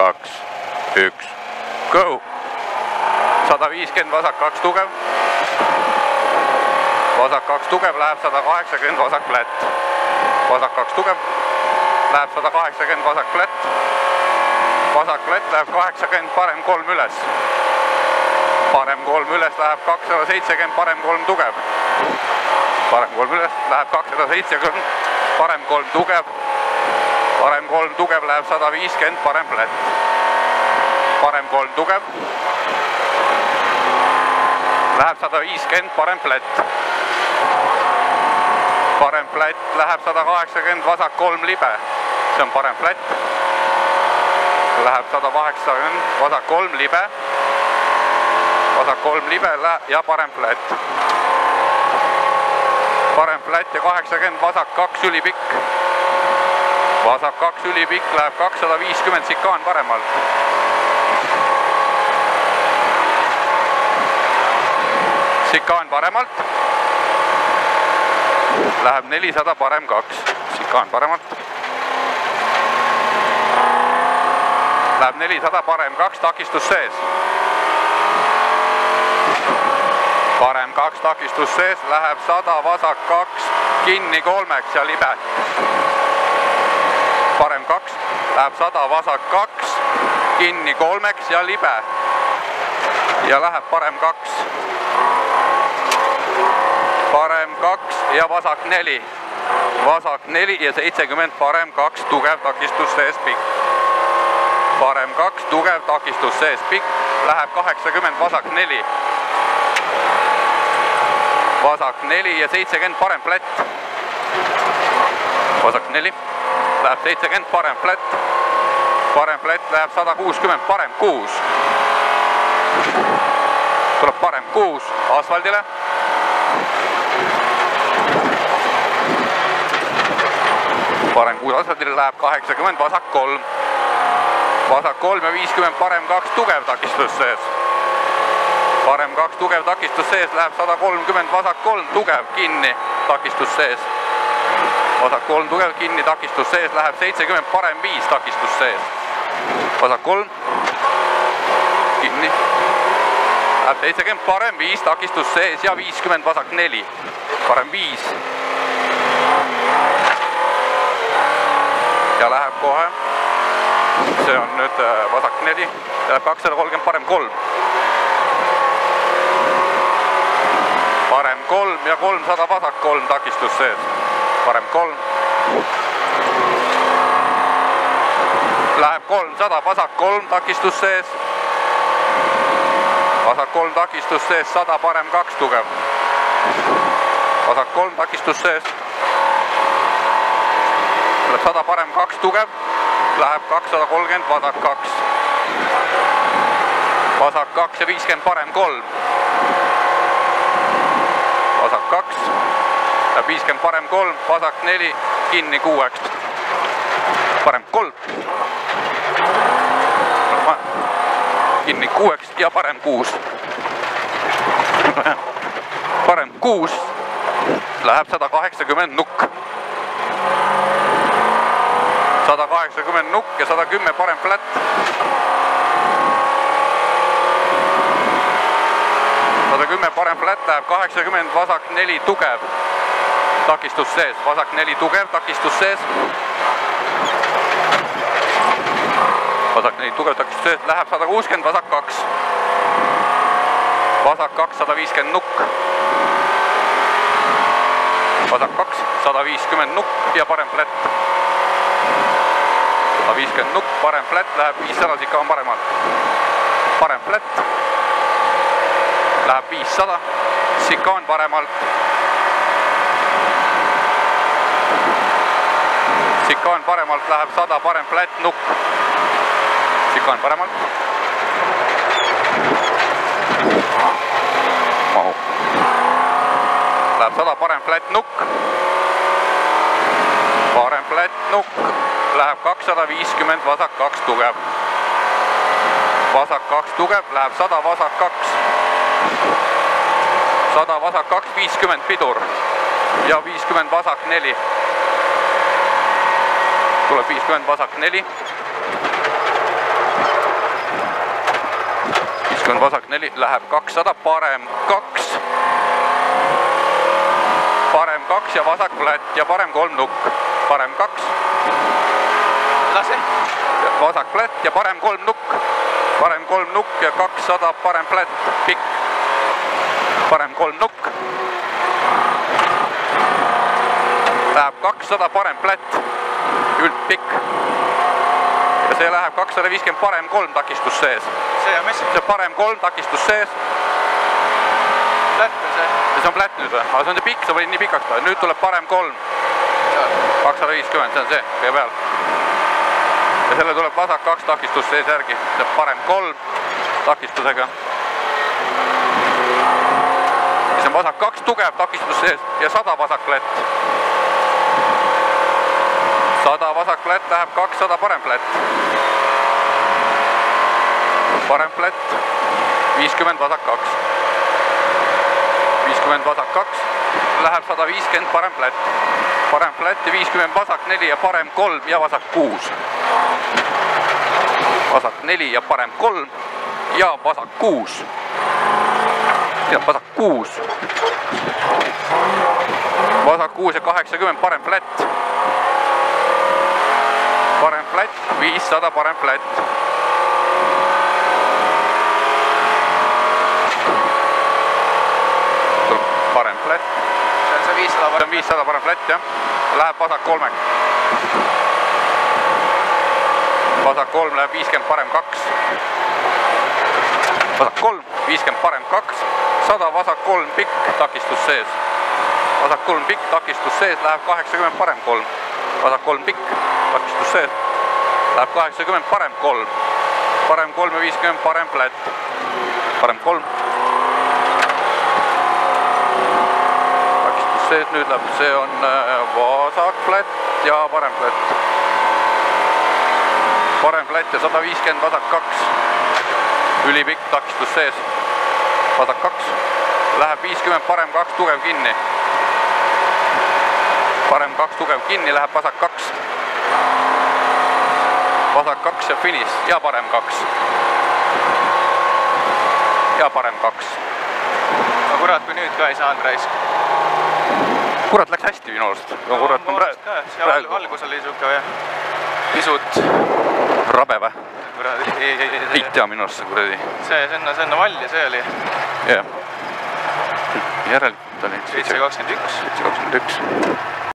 2, 1, go! 150 vasak 2 tugev. Vasak 2 tugev, läheb 180 vasak flat. Vasak 2 tugev, läheb 180 vasak flat. Vasak flat läheb 80, parem 3 üles. Parem 3 üles läheb 270, parem 3 tugev. Parem 3 üles läheb 270, parem 3 tugev. Parem 3 tugev läheb 150, parem flat. Parem 3 tugev. Läheb 150, parem flat. Parem flat läheb 180, vasak 3 libe. See on parem flat. Läheb 180, vasak 3 libe. Vasak 3 libe ja parem flat. Parem flat ja 80, vasak 2 ülipikk. Vasak 2 ülipikk läheb 250, sikaan paremalt. Sikaan paremalt. Läheb 400, parem 2. Sikaan paremalt. Läheb 400, parem 2, takistus sees. Parem 2, takistus sees, läheb 100, vasak 2, kinni 3 ja libe. Parem 2, läheb 100, vasak 2, kinni 3 ja libe. Ja läheb parem 2. Parem 2 ja vasak 4. Vasak 4 ja 70, parem 2, tugev, takistus sees, pikk. Parem 2, tugev, takistus sees, pikk. Läheb 80, vasak 4. Vasak 4 ja 70, parem flat. Vasak 4, läheb 70, parem flat. Parem flat läheb 160, parem 6. Tuleb parem 6 asfaldile. Parem 6 asfaldile läheb 80, vasak 3. Vasak 3 ja 50, parem 2, tugev, takistus sees. Parem 2, tugev, takistus sees, läheb 130, vasak 3, tugev, kinni, takistus sees. Vasak 3, tugev, kinni, takistus sees, läheb 70, parem 5, takistus sees. Vasak 3, kinni, läheb 70, parem 5, takistus sees ja 50, vasak 4, parem 5. Ja läheb kohe, see on nüüd vasak 4, läheb 230, parem 3. Parem 3 ja 300, vasak 3, takistus sees. Parem 3. Läheb 300, vasak 3, takistus sees. Vasak 3, takistus sees, 100, parem 2, tugev. Vasak 3, takistus sees. Läheb 100, parem 2, tugev. Läheb 230, vasak 2. Vasak 2 ja 50, parem 3. Vasak 2, läheb 50, parem 3, vasak 4, kinni 6. Parem 3. Kinni 6 ja parem 6. Parem 6, läheb 180 nukk. 180 nukk ja 110, parem flat. Parem flat läheb 80, vasak 4, tugev, takistus sees. Vasak 4, tugev, takistus sees. Vasak 4, tugev, takistus sees, läheb 160, vasak 2. Vasak 2, 150 nukk. Vasak 2, 150 nukk ja parem flat. 150 nukk, parem flat, läheb 500, sikaan paremalt. Parem flat. Läheb 500, sikaan paremalt. Sikaan paremalt läheb 100, parem flat, nukk. Sikaan paremalt. Mahu. Läheb 100, parem flat, nukk. Parem flat, nukk. Läheb 250, vasak 2, tugev. Vasak 2, tugev, läheb 100, vasak 2. 100, vasak 2, 50 pidur ja 50 vasak 4. Tuleb 50 vasak 4. 50 vasak 4, läheb 200, parem 2. Parem 2 ja vasak flat ja parem 3 nukk. Parem 2. Lase. Vasak flat ja parem 3 nukk. Parem 3 nukk ja 200, parem flat, pikk. Parem 3 nukk. Läheb 200, parem flat, üldpikk. Ja see läheb 250, parem 3 takistus sees. See on mis? See parem 3 takistus sees. Flat on see? See on flat nüüd või? Aga see on see pikk, sa võid nii pikaks taha. Nüüd tuleb parem 3. 250, see on see, kõige peal. Ja selle tuleb vasak 2 takistus sees järgi. See on parem 3 takistusega. See on vasak 2 tugev takistus sees ja 100 vasak flat. 100 vasak flat läheb 200 parem flat. Parem flat, 50 vasak 2. 50 vasak 2, läheb 150 parem flat. Parem flat ja 50 vasak 4 ja parem 3 ja vasak 6. Vasak 4 ja parem 3 ja vasak 6. Ja vasak 6. Vasak 6 ja 80 parem flat. Parem flat, 500 parem flat. Parem flat. See on see 500 parem. See on 500 parem flat, jah. Läheb vasak 3. Vasak 3 läheb 50 parem 2. Vasak 3, 50 parem 2. 100 vasak 3 pikk takistus sees. Vasak 3 pikk takistus sees läheb 80 parem 3. Vasak 3 pikk takistus sees. Läheb 80 parem 3. Parem 3 ja 50 parem flat. Parem 3. Takistus sees nüüd läheb, see on vasak flat ja parem flat. Parem flat ja 150 vasak 2. Ülipikk takistus sees. Vasak 2. Läheb 50 parem 2 tugev kinni. Parem 2 tugev kinni, läheb vasak 2. Vasak 2 ja finish ja parem 2. Ja parem 2. No kurat, kui nüüd ka ei saanud raisk. Kurat, läks hästi minu arust. No kurat, on praegu. Algus oli siuke pisut rabe või? Kuradi. Ei tea minu arust see kuradi. See enne valli, see oli. Jah. Järelikult oli 721. 721.